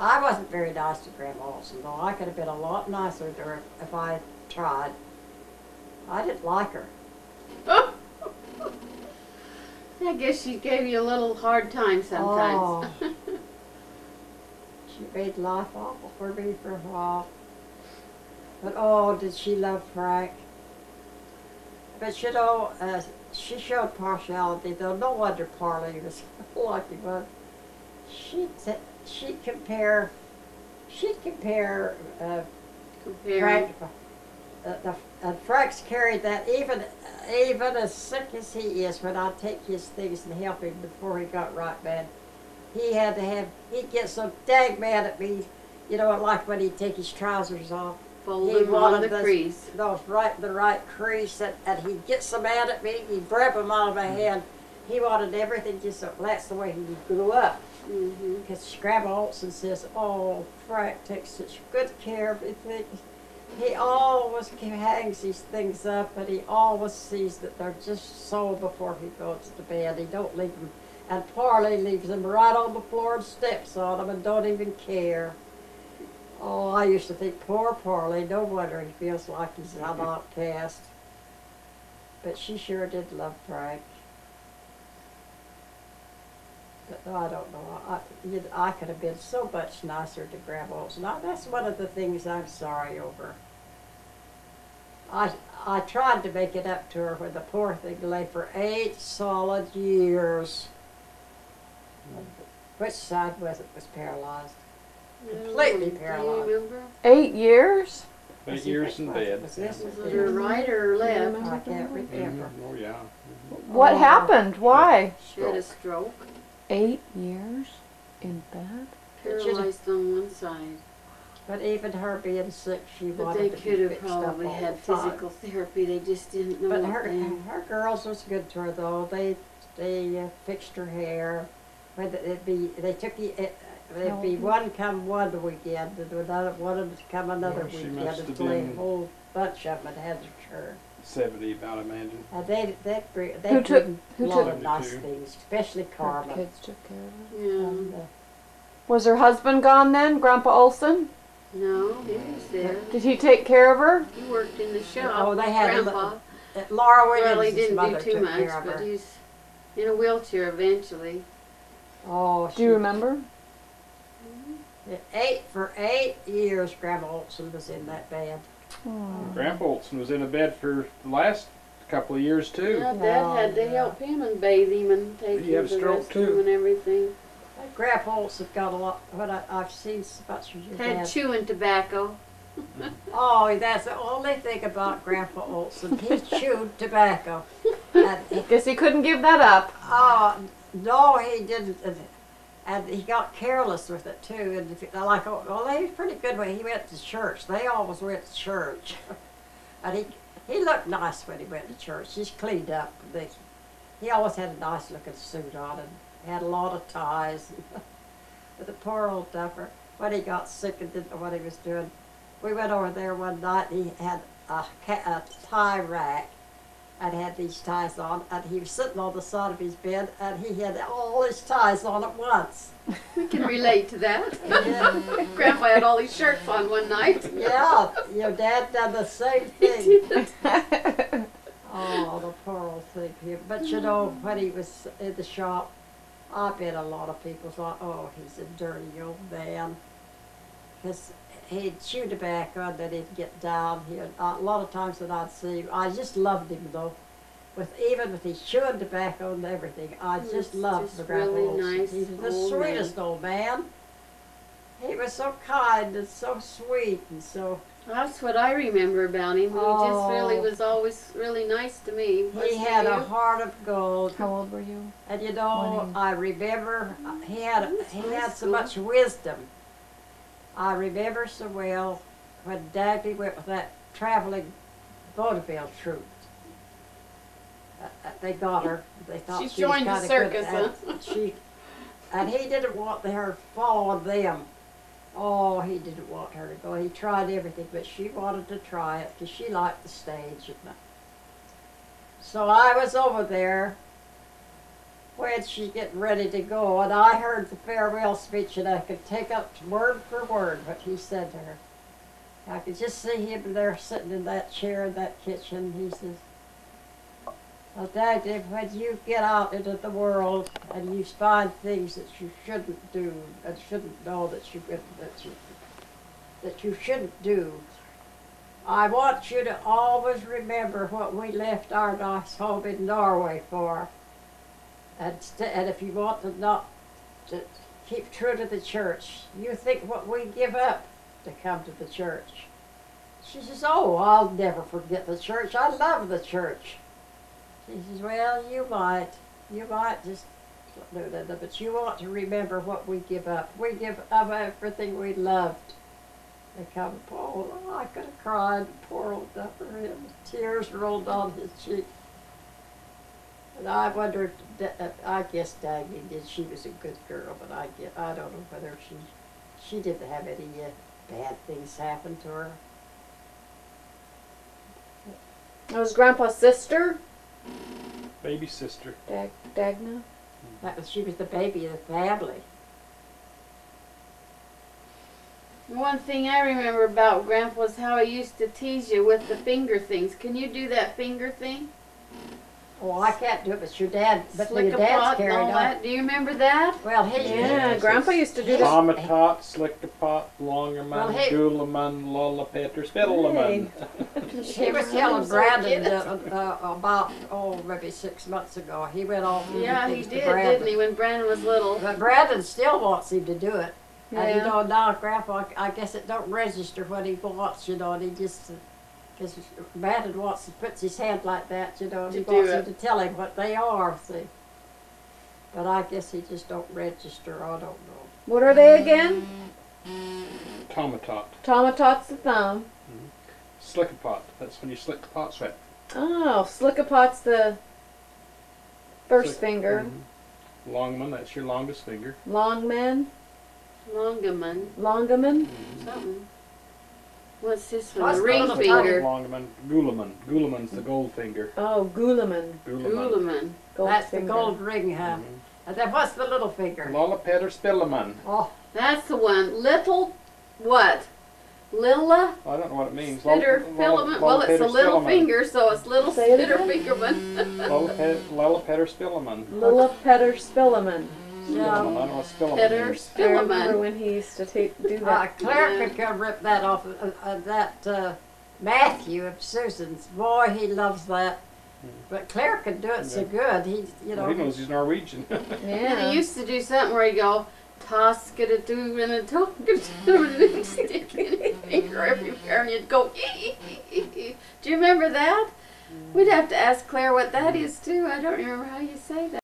I wasn't very nice to Grandma Olson, though. I could have been a lot nicer to her if I tried. I didn't like her. I guess she gave you a little hard time sometimes. Oh. She made life awful for me for a while. But oh, did she love Frank. But you know, she showed partiality, though. No wonder Parley was like he was. She'd compare Frank. Frank's carried that even as sick as he is. When I take his things and help him before he got right bad, he'd get so dang mad at me. You know, like when he'd take his trousers off. Fold them on the crease. Those the right crease, and he'd get so mad at me, he'd grab them out of my hand. He wanted everything just so, that's the way he grew up. Because Grandma Olson says, oh, Frank takes such good care of everything. He always hangs these things up, and he always sees that they're just so before he goes to bed. He don't leave them, and Parley leaves them right on the floor and steps on them and don't even care. Oh, I used to think, poor Parley, no wonder he feels like he's an outcast. But she sure did love Frank. But no, I don't know. I could have been so much nicer to Grandma Olson. That's one of the things I'm sorry over. I tried to make it up to her when the poor thing lay for 8 solid years. Which side was it was paralyzed? Completely paralyzed. Do you remember? 8 years? 8 years in bed. Was this Was it her right or her left? I can't remember. Oh, yeah. What happened? Why? She had a stroke. 8 years in bed? Paralyzed on one side. But even her being sick, she But wanted they to be could have fixed up probably all had the time. physical therapy. They just didn't know But what then. her girls was good to her though. They fixed her hair. When it'd be one come one weekend, and another one would come another Well, she weekend must have until a been- whole bunch of them had her. 70, I'd imagine. They Who took- bring who a lot took- of nice 72. things, especially Her Carmen. kids took care of her. Yeah. And, Was her husband gone then, Grandpa Olson? No, he was there. Did he take care of her? He worked in the shop. Oh, they had a Grandpa. Laura Williams' Well, he didn't mother do too took much, care of but her. he's in a wheelchair eventually. Oh, Do you remember? For 8 years, Grandma Olson was in that bed. Grandpa Olson was in a bed for the last couple of years, too. Yeah, Dad had to yeah. help him and bathe him and take He him had to a the stroke, restroom too. and everything. Grandpa Olson got a lot. What I've seen so much of your Had dad. chewing tobacco. Oh, that's the only thing about Grandpa Olson. He chewed tobacco. And, Guess he couldn't give that up. oh, no, he didn't. And he got careless with it too. And like, well, he was pretty good when he went to church. They always went to church. And he looked nice when he went to church. He's cleaned up. He always had a nice looking suit on and had a lot of ties. But the poor old duffer, when he got sick and didn't know what he was doing, we went over there one night and he had a tie rack and had these ties on, and he was sitting on the side of his bed and he had all his ties on at once. We can relate to that. Yeah, Grandpa had all his shirts on one night. yeah, your dad done the same thing. Oh, the poor old thing here. But you know, when he was in the shop, I bet a lot of people thought, oh, he's a dirty old man. Because he'd chew tobacco and then he'd get down here. A lot of times when I'd see him, I just loved him though. Even with his chewing tobacco and everything, I He just was loved just the Grandpa really Olson. nice He was the old man. sweetest old man. He was so kind and so sweet and so. That's what I remember about him. He just really was always really nice to me. He wasn't had a you? heart of gold. How old were you? And you know, When he- I remember he had high so school. much wisdom. I remember so well when Dagny went with that traveling vaudeville troupe. They got her. They thought She she was joined the kinda circus, good, and he didn't want her following them. Oh, he didn't want her to go. He tried everything, but she wanted to try it because she liked the stage. So I was over there, when she's getting ready to go, and I heard the farewell speech, and I could take up word for word what he said to her. I could just see him there sitting in that chair in that kitchen. He says, "Well, Dad, when you get out into the world and you find things that you shouldn't do and shouldn't know that you shouldn't do, I want you to always remember what we left our nice home in Norway for. And if you want to not to keep true to the church, you think what we give up to come to the church." She says, "Oh, I'll never forget the church. I love the church." She says, "Well, you might just do that, but you want to remember what we give up. We give up everything we loved. They come, oh, I could have cried, poor old Duffer, him. Tears rolled down his cheek. And I wondered, I guess Dagny did. She was a good girl, but I don't know whether she didn't have any bad things happen to her. That was Grandpa's sister, Baby sister. Dagna. She was the baby of the family. One thing I remember about Grandpa was how he used to tease you with the finger things. Can you do that finger thing? Oh, I can't do it, but your dad's Slick-a-pot carried and all on. that. Do you remember that? Well, he Yeah, Grandpa used to do this. Tomatot, Slickerpot, Longerman, Well, he- Gulaman, Lollapeter, Spiddleman. He was telling Brandon about, maybe 6 months ago. He went off and Yeah, he things to did, Brandon. didn't he, when Brandon was little? But Brandon still wants him to do it. And you Yeah. know, now Grandpa, I guess it don't register what he wants, you know, and he just, because Brandon puts his hand like that, you know, and he To do wants him it. to tell him what they are, see. But I guess he just don't register, I don't know. What are they again? Tomatot. Tomatot's the thumb. Slickerpot. That's when you slick the pot sweat. Oh, Slickapot's the first Slick- finger. Longman, that's your longest finger. Longman, Longaman, Longaman. something. What's this one? What's The the ring little finger. Longman, Gulaman. Gulaman's the gold finger. Oh, Gulaman. Gulaman. Gold That's finger. the gold ring, huh? And then what's the little finger? Lollapeter, Spiddleman. Oh, That's the one. Little, what? Lilla? I don't know what it means. Spitter filament. Well, it's a little finger, so it's little Say it spitter again. fingerman. Lollapeter, Spiddleman. Lillapeter Spillaman. yeah. I don't know what Spiddleman Petter means. I remember Spillaman. when he used to do that. Claire Yeah. could come rip that off that Matthew of Susan's. Boy, he loves that. But Claire could do it so Yeah. good. He, you know. Well, he knows he's Norwegian. And Yeah. he used to do something where he'd go, toss it a do and a talk it and he'd stick in his finger everywhere and you'd go, do you remember that? We'd have to ask Claire what that is too. I don't remember how you say that.